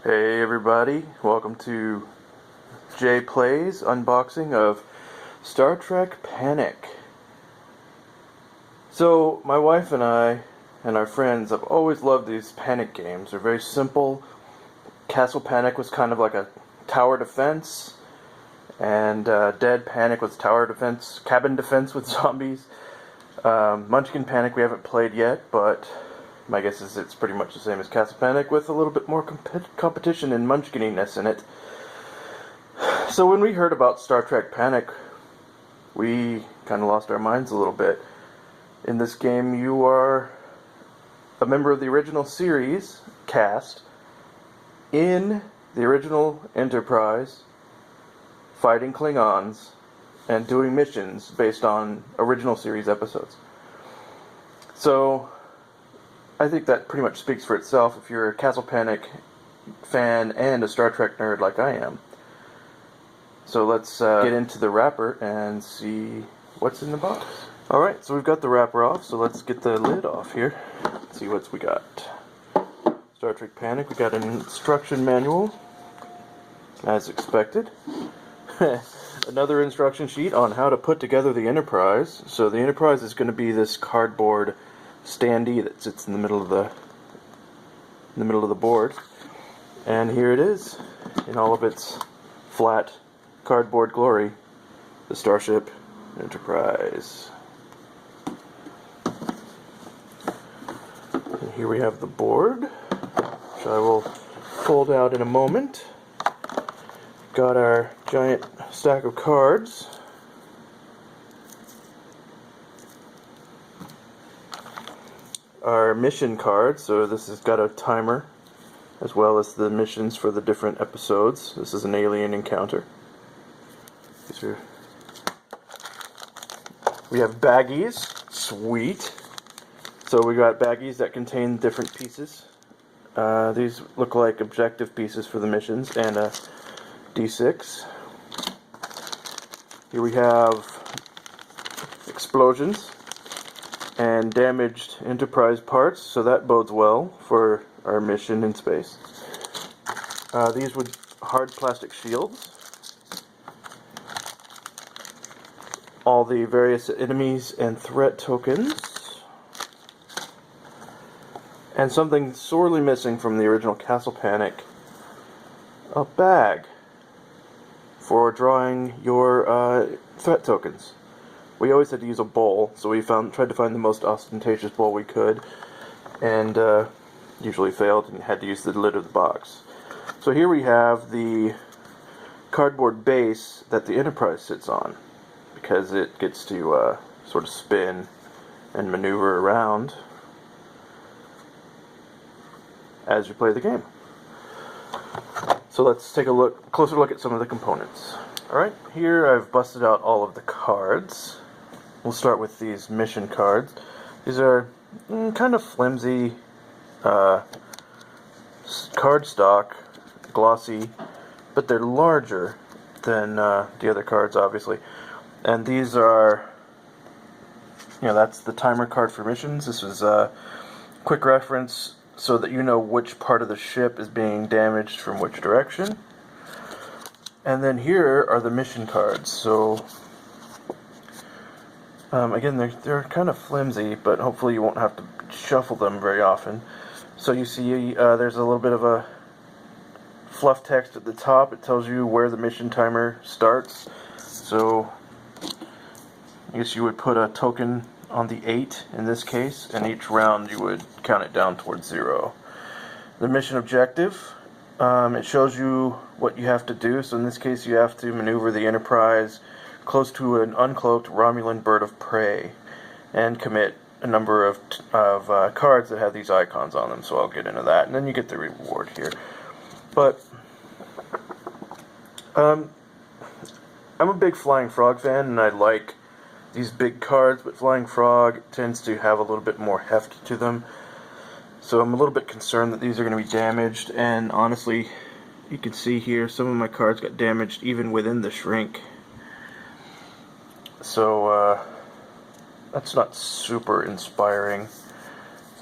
Hey everybody, welcome to Jay Plays unboxing of Star Trek Panic. So, my wife and I and our friends have always loved these panic games. They're very simple. Castle Panic was kind of like a tower defense, and Dead Panic was tower defense, cabin defense with zombies. Munchkin Panic we haven't played yet, but my guess is it's pretty much the same as Castle Panic with a little bit more competition and munchkininess in it. So when we heard about Star Trek Panic, we kind of lost our minds a little bit. In this game, you are a member of the original series cast in the original Enterprise, fighting Klingons and doing missions based on original series episodes. So I think that pretty much speaks for itself if you're a Castle Panic fan and a Star Trek nerd like I am. So let's get into the wrapper and see what's in the box. Alright, so we've got the wrapper off, so let's get the lid off here. See what we got. Star Trek Panic, we got an instruction manual, as expected. Another instruction sheet on how to put together the Enterprise. So the Enterprise is going to be this cardboard standee that sits in the middle of the board, and here it is in all of its flat cardboard glory, the Starship Enterprise. And here we have the board, which I will fold out in a moment. Got our giant stack of cards. Our mission card, so this has got a timer as well as the missions for the different episodes. This is an alien encounter. We have baggies, sweet. So we got baggies that contain different pieces. These look like objective pieces for the missions, and a D6. Here we have explosions and damaged Enterprise parts, so that bodes well for our mission in space. These would hard plastic shields. All the various enemies and threat tokens. And something sorely missing from the original Castle Panic, a bag for drawing your threat tokens. We always had to use a bowl, so we tried to find the most ostentatious bowl we could, and usually failed and had to use the lid of the box. So here we have the cardboard base that the Enterprise sits on, because it gets to sort of spin and maneuver around as you play the game. So let's take a closer look at some of the components. Alright, here I've busted out all of the cards. We'll start with these mission cards. These are kind of flimsy cardstock, glossy, but they're larger than the other cards, obviously. And these are, that's the timer card for missions. This was a quick reference so that you know which part of the ship is being damaged from which direction. And then here are the mission cards. So again, they're kind of flimsy, but hopefully you won't have to shuffle them very often. So you see there's a little bit of a fluff text at the top. It tells you where the mission timer starts. So I guess you would put a token on the 8 in this case, and each round you would count it down towards 0. The mission objective, it shows you what you have to do. So in this case you have to maneuver the Enterprise close to an uncloaked Romulan bird of prey and commit a number of cards that have these icons on them, so I'll get into that, and then you get the reward here. But I'm a big Flying Frog fan, and I like these big cards, but Flying Frog tends to have a little bit more heft to them, so I'm a little bit concerned that these are going to be damaged. And honestly, you can see here some of my cards got damaged even within the shrink. So that's not super inspiring,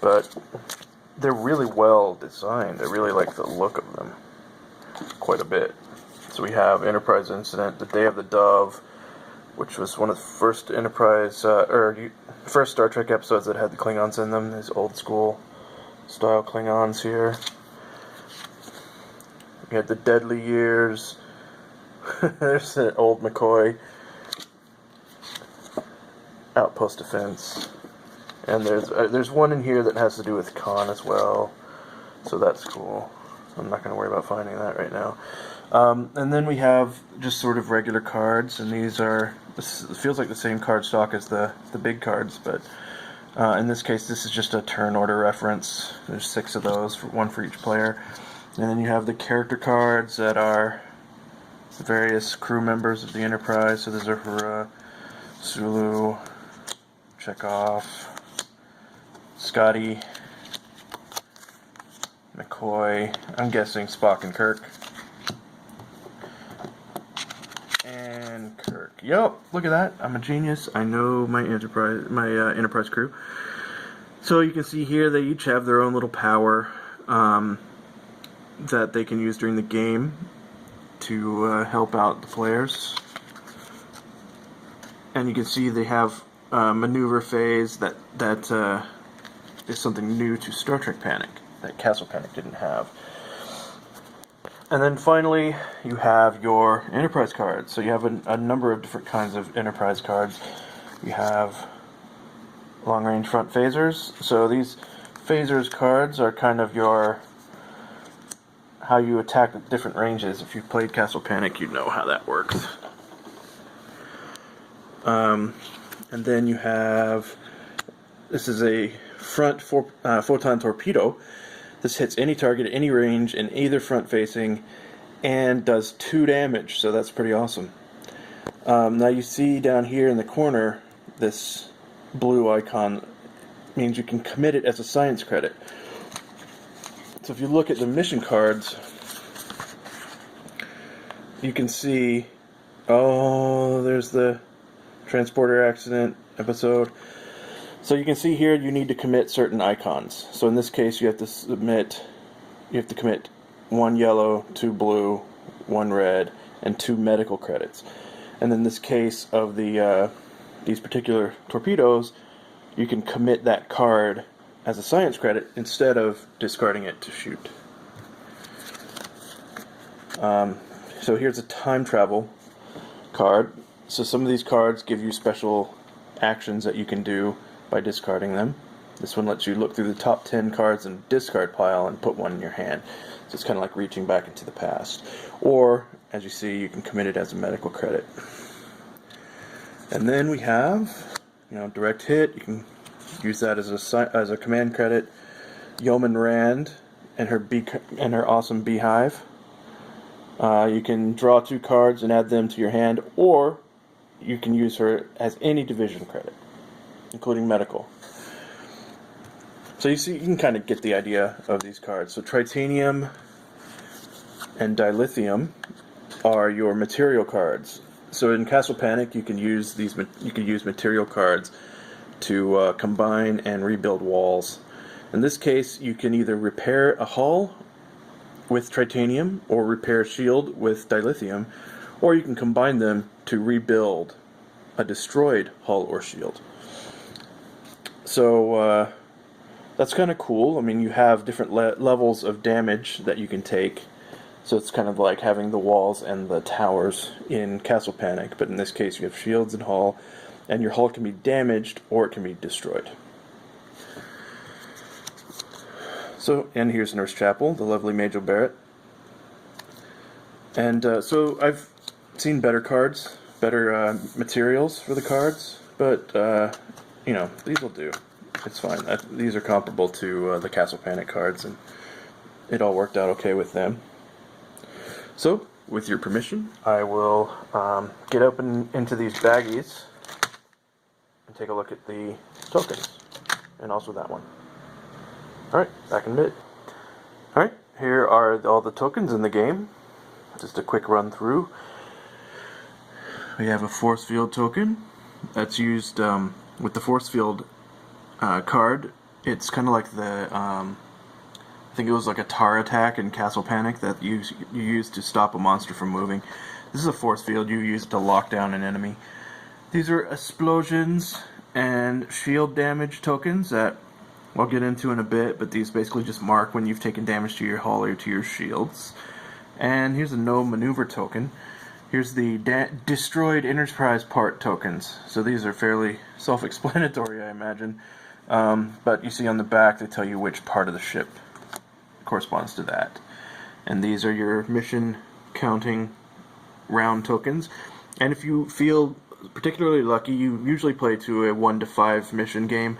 but they're really well designed. I really like the look of them quite a bit. So we have Enterprise Incident, The Day of the Dove, which was one of the first first Star Trek episodes that had the Klingons in them. These old school style Klingons here. We had The Deadly Years. There's an old McCoy. Outpost Defense. And there's one in here that has to do with Khan as well. So that's cool. I'm not going to worry about finding that right now. And then we have just sort of regular cards, and these are, this feels like the same card stock as the big cards, but in this case this is just a turn order reference. There's 6 of those, one for each player. And then you have the character cards that are the various crew members of the Enterprise. So these are for Sulu, Chekhov, Scotty, McCoy, I'm guessing Spock and Kirk. And Kirk. Yup, look at that. I'm a genius. I know my Enterprise crew. So you can see here they each have their own little power that they can use during the game to help out the players. And you can see they have maneuver phase that is something new to Star Trek Panic that Castle Panic didn't have. And then finally, you have your Enterprise cards. So you have a number of different kinds of Enterprise cards. You have long-range front phasers. So these phasers cards are kind of your how you attack at different ranges. If you've played Castle Panic, you know how that works. And then you have, this is a front photon torpedo. This hits any target at any range in either front facing and does 2 damage, so that's pretty awesome. Now you see down here in the corner, this blue icon means you can commit it as a science credit. So if you look at the mission cards, you can see, oh, there's the transporter accident episode. So you can see here you need to commit certain icons. So in this case you have to commit 1 yellow, 2 blue, 1 red, and 2 medical credits. And in this case of these particular torpedoes, you can commit that card as a science credit instead of discarding it to shoot. So here's a time travel card. So some of these cards give you special actions that you can do by discarding them. This one lets you look through the top 10 cards in the discard pile and put one in your hand. So it's kind of like reaching back into the past. Or, as you see, you can commit it as a medical credit. And then we have, direct hit. You can use that as a command credit. Yeoman Rand and her awesome beehive. You can draw 2 cards and add them to your hand, or you can use her as any division credit, including medical. So you see, you can kind of get the idea of these cards. So Tritanium and Dilithium are your material cards. So in Castle Panic, you can use material cards to combine and rebuild walls. In this case, you can either repair a hull with Tritanium or repair a shield with Dilithium, or you can combine them to rebuild a destroyed hull or shield. So that's kind of cool. I mean, you have different levels of damage that you can take. So it's kind of like having the walls and the towers in Castle Panic, but in this case you have shields and hull, and your hull can be damaged or it can be destroyed. So, and here's Nurse Chapel, the lovely Majel Barrett. And so I've seen better cards, better materials for the cards, but these will do. It's fine. These are comparable to the Castle Panic cards, and it all worked out okay with them. So, with your permission, I will get up into these baggies and take a look at the tokens, and also that one. Alright, back in a bit. Alright, here are all the tokens in the game. Just a quick run through. We have a force field token that's used with the force field card. It's kind of like the I think it was like a tar attack in Castle Panic that you use to stop a monster from moving. This is a force field you use to lock down an enemy. These are explosions and shield damage tokens that I'll get into in a bit, but these basically just mark when you've taken damage to your hull or to your shields. And here's a no maneuver token. Here's the destroyed Enterprise part tokens. So these are fairly self-explanatory, I imagine. But you see on the back they tell you which part of the ship corresponds to that. And these are your mission counting round tokens. And if you feel particularly lucky, you usually play to a 1 to 5 mission game.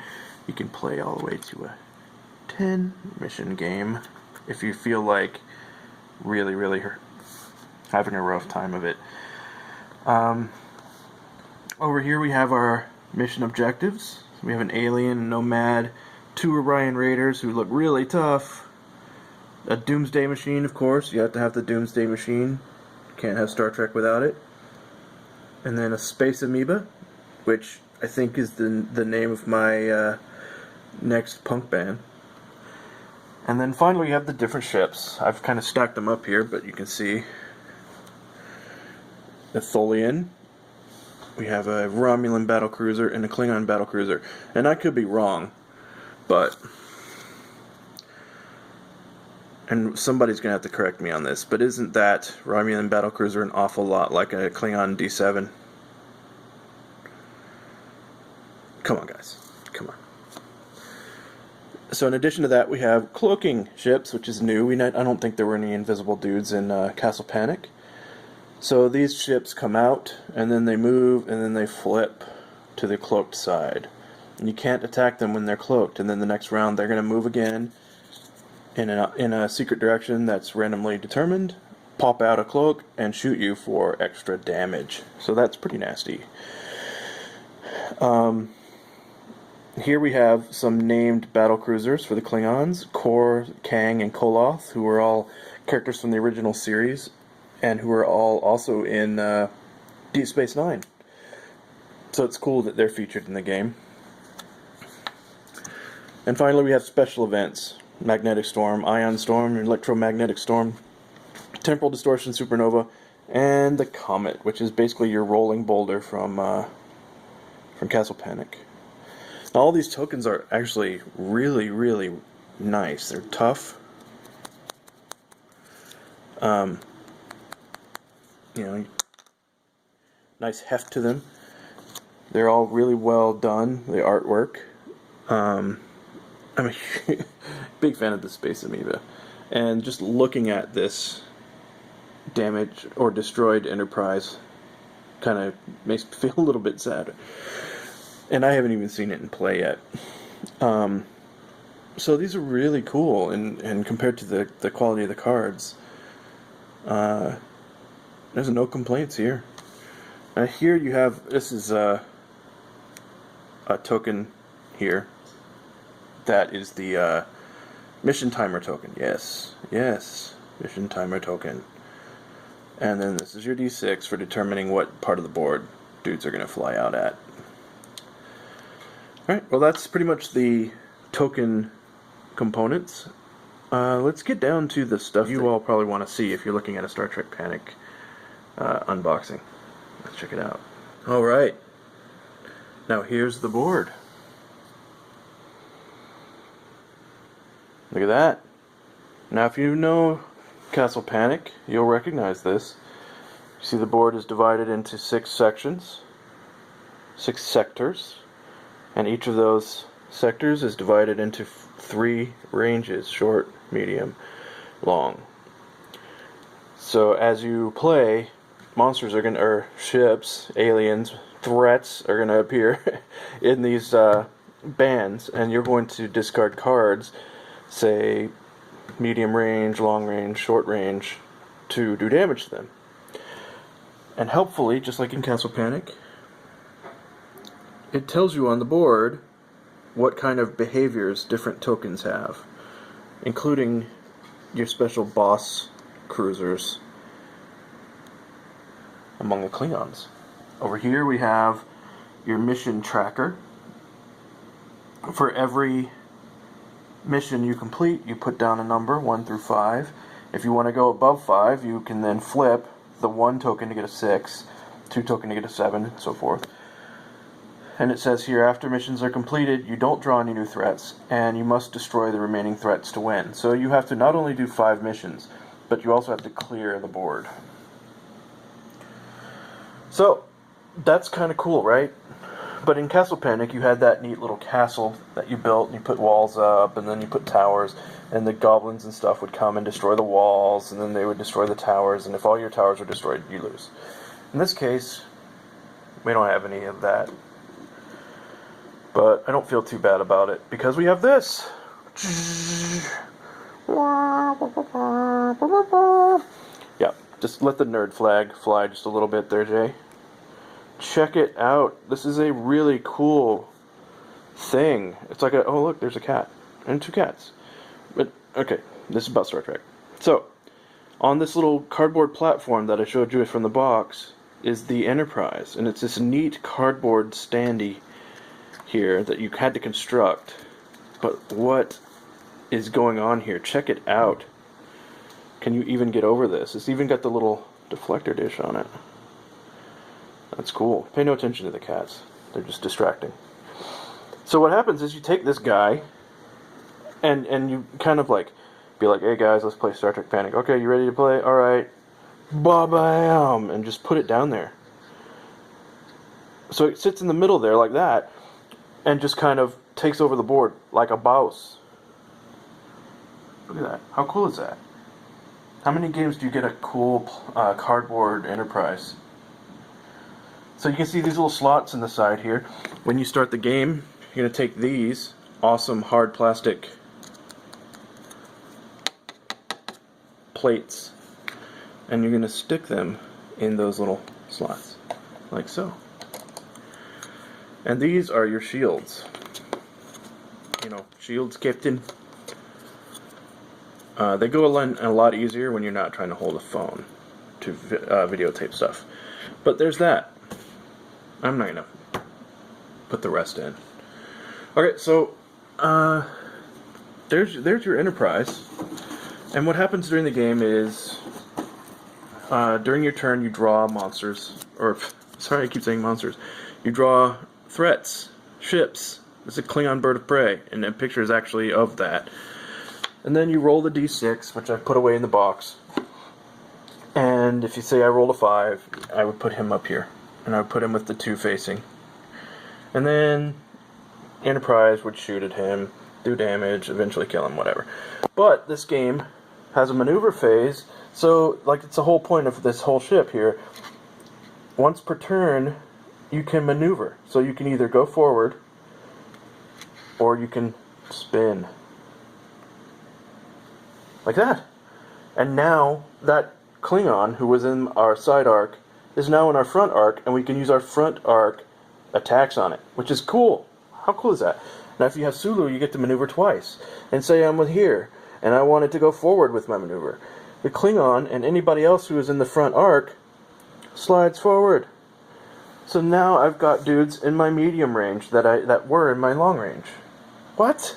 You can play all the way to a 10 mission game if you feel like really having a rough time of it. Over here we have our mission objectives. We have an alien, a nomad, 2 Orion Raiders who look really tough, a Doomsday Machine, of course. You have to have the Doomsday Machine. Can't have Star Trek without it. And then a Space Amoeba, which I think is the name of my next punk band. And then finally you have the different ships. I've kind of stacked them up here, but you can see the Tholian. We have a Romulan battlecruiser and a Klingon battlecruiser. And I could be wrong, but... and somebody's going to have to correct me on this, but isn't that Romulan battlecruiser an awful lot like a Klingon D7? Come on, guys. Come on. So in addition to that, we have cloaking ships, which is new. I don't think there were any invisible dudes in Castle Panic. So these ships come out, and then they move, and then they flip to the cloaked side. And you can't attack them when they're cloaked, and then the next round they're going to move again in a secret direction that's randomly determined, pop out a cloak, and shoot you for extra damage. So that's pretty nasty. Here we have some named battlecruisers for the Klingons, Kor, Kang, and Koloth, who are all characters from the original series, and who are all also in Deep Space Nine. So it's cool that they're featured in the game. And finally we have special events. Magnetic Storm, Ion Storm, Electromagnetic Storm, Temporal Distortion Supernova, and the Comet, which is basically your rolling boulder from Castle Panic. Now, all these tokens are actually really nice. They're tough. Nice heft to them. They're all really well done, the artwork. I'm a big fan of the Space Amoeba. And just looking at this damaged or destroyed Enterprise kind of makes me feel a little bit sad. And I haven't even seen it in play yet. So these are really cool, and compared to the quality of the cards, there's no complaints here. Here you have, this is a token here. That is the mission timer token. Yes, mission timer token. And then this is your D6 for determining what part of the board dudes are going to fly out at. Alright, well that's pretty much the token components. Let's get down to the stuff you all probably want to see if you're looking at a Star Trek Panic unboxing. Let's check it out. Alright, now here's the board. Look at that. Now if you know Castle Panic, you'll recognize this. You see the board is divided into 6 sections, 6 sectors, and each of those sectors is divided into 3 ranges: short, medium, long. So as you play, monsters are going to, or ships, aliens, threats are going to appear in these bands, and you're going to discard cards, say medium range, long range, short range, to do damage to them. And helpfully, just like in Castle Panic, it tells you on the board what kind of behaviors different tokens have, including your special boss cruisers among the Klingons. Over here we have your mission tracker. For every mission you complete, you put down a number, 1 through 5. If you want to go above 5, you can then flip the 1 token to get a 6, 2 token to get a 7, and so forth. And it says here, after missions are completed, you don't draw any new threats, and you must destroy the remaining threats to win. So you have to not only do 5 missions, but you also have to clear the board. So, that's kind of cool, right? But in Castle Panic, you had that neat little castle that you built, and you put walls up, and then you put towers, and the goblins and stuff would come and destroy the walls, and then they would destroy the towers, and if all your towers were destroyed, you lose. In this case, we don't have any of that. But I don't feel too bad about it, because we have this. Yeah, just let the nerd flag fly just a little bit there, Jay. Check it out. This is a really cool thing. It's like a, oh look, there's a cat. And 2 cats. But, okay, this is about Star Trek. So, on this little cardboard platform that I showed you from the box is the Enterprise. And it's this neat cardboard standee here that you had to construct. But what is going on here? Check it out. Can you even get over this? It's even got the little deflector dish on it. That's cool. Pay no attention to the cats. They're just distracting. So what happens is you take this guy and you kind of like be like, hey guys, let's play Star Trek Panic. Okay, you ready to play? Alright. Ba-bam! And just put it down there. So it sits in the middle there like that and just kind of takes over the board like a boss. Look at that. How cool is that? How many games do you get a cool cardboard Enterprise? So you can see these little slots in the side here. When you start the game, you're going to take these awesome hard plastic plates and you're going to stick them in those little slots, like so. And these are your shields. You know, shields, Captain. They go a lot easier when you're not trying to hold a phone to videotape stuff. But there's that. I'm not going to put the rest in. Okay, so there's your Enterprise. And what happens during the game is during your turn you draw monsters. Or, sorry, I keep saying monsters. You draw threats, ships. It's a Klingon bird of prey. And a picture is actually of that. And then you roll the d6, which I put away in the box. And if you say I rolled a 5, I would put him up here. And I would put him with the 2 facing. And then Enterprise would shoot at him, do damage, eventually kill him, whatever. But this game has a maneuver phase, so like it's the whole point of this whole ship here. Once per turn, you can maneuver. So you can either go forward, or you can spin. Like that. And now that Klingon, who was in our side arc, is now in our front arc, and we can use our front arc attacks on it, which is cool. How cool is that? Now if you have Sulu, you get to maneuver twice. And say I'm here, and I wanted to go forward with my maneuver. The Klingon, and anybody else who is in the front arc, slides forward. So now I've got dudes in my medium range that were in my long range. What?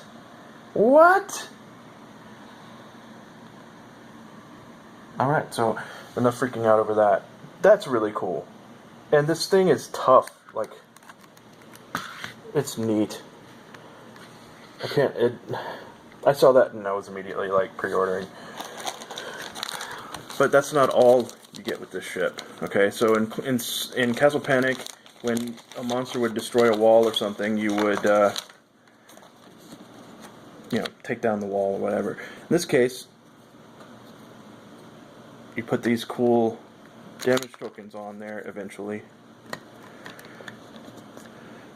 What? Alright, so enough freaking out over that. That's really cool. And this thing is tough. Like, it's neat. I saw that and I was immediately, like, pre-ordering. But that's not all you get with this ship. Okay, so in Castle Panic, when a monster would destroy a wall or something, you would, you know, take down the wall or whatever. In this case, you put these cool damage tokens on there eventually.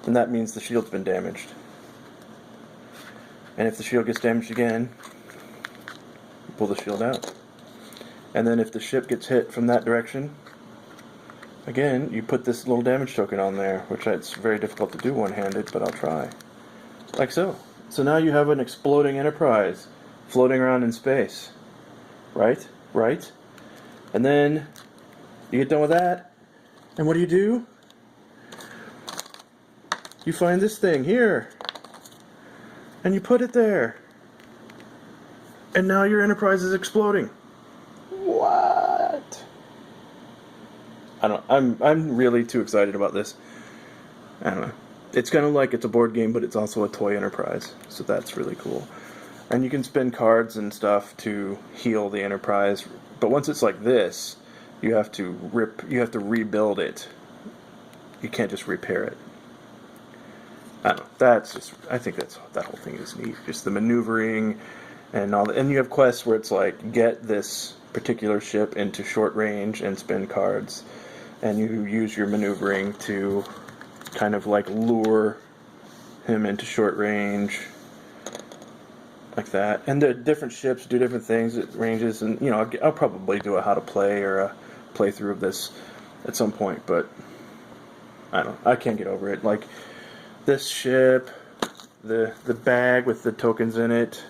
And that means the shield's been damaged. And if the shield gets damaged again, you pull the shield out. And then if the ship gets hit from that direction, again, you put this little damage token on there, which it's very difficult to do one-handed, but I'll try. Like so. So now you have an exploding Enterprise floating around in space. Right? Right? And then you get done with that, and what do? You find this thing here, and you put it there. And now your Enterprise is exploding. What? I'm really too excited about this. I don't know. It's kind of like it's a board game, but it's also a toy Enterprise. So that's really cool. And you can spin cards and stuff to heal the Enterprise. But once it's like this, you have to rebuild it. You can't just repair it. I don't know. I think that whole thing is neat. Just the maneuvering and all that. And you have quests where it's like, get this particular ship into short range and spin cards. And you use your maneuvering to kind of like lure him into short range. Like that. And the different ships do different things at ranges. And, you know, I'll probably do a how to play or a playthrough of this at some point. But, I don't know. I can't get over it. Like, this ship, the bag with the tokens in it,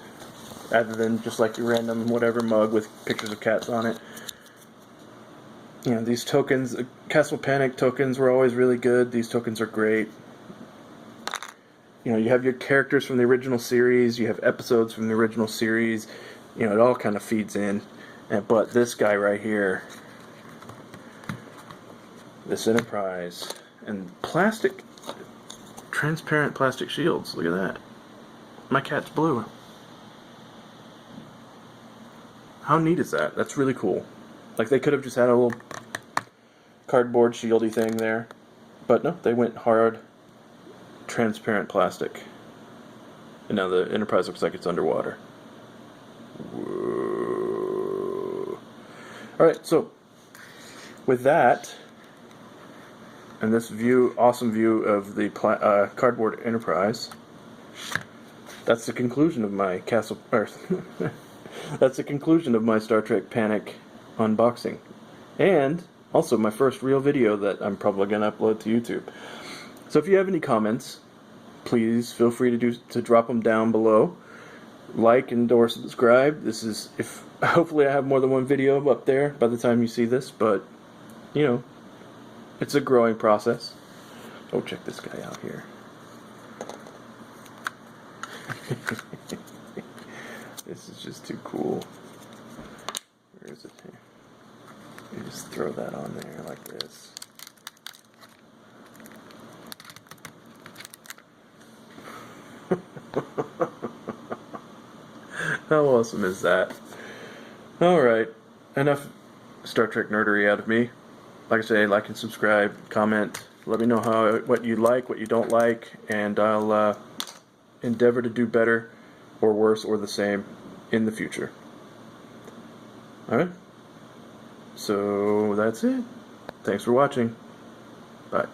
rather than just like your random whatever mug with pictures of cats on it. You know, these tokens, Castle Panic tokens were always really good. These tokens are great. You know, you have your characters from the original series, you have episodes from the original series, you know, it all kind of feeds in. But this guy right here, this Enterprise, and transparent plastic shields, look at that. My cat's blue. How neat is that? That's really cool. Like, they could have just had a little cardboard shieldy thing there, but no, they went hard. Transparent plastic. And now the Enterprise looks like it's underwater. Whoa. Alright, so with that, and this awesome view of the cardboard Enterprise, that's the conclusion of my that's the conclusion of my Star Trek Panic unboxing. And also my first real video that I'm probably going to upload to YouTube. So if you have any comments, please feel free to drop them down below. Like and or subscribe. Hopefully I have more than one video up there by the time you see this, but you know, it's a growing process. Oh, check this guy out here. This is just too cool. Where is it here? You just throw that on there like this. How awesome is that? Alright, enough Star Trek nerdery out of me. Like I say, like and subscribe, comment, let me know what you like, what you don't like, and I'll endeavor to do better, or worse, or the same in the future. Alright? So, that's it. Thanks for watching. Bye.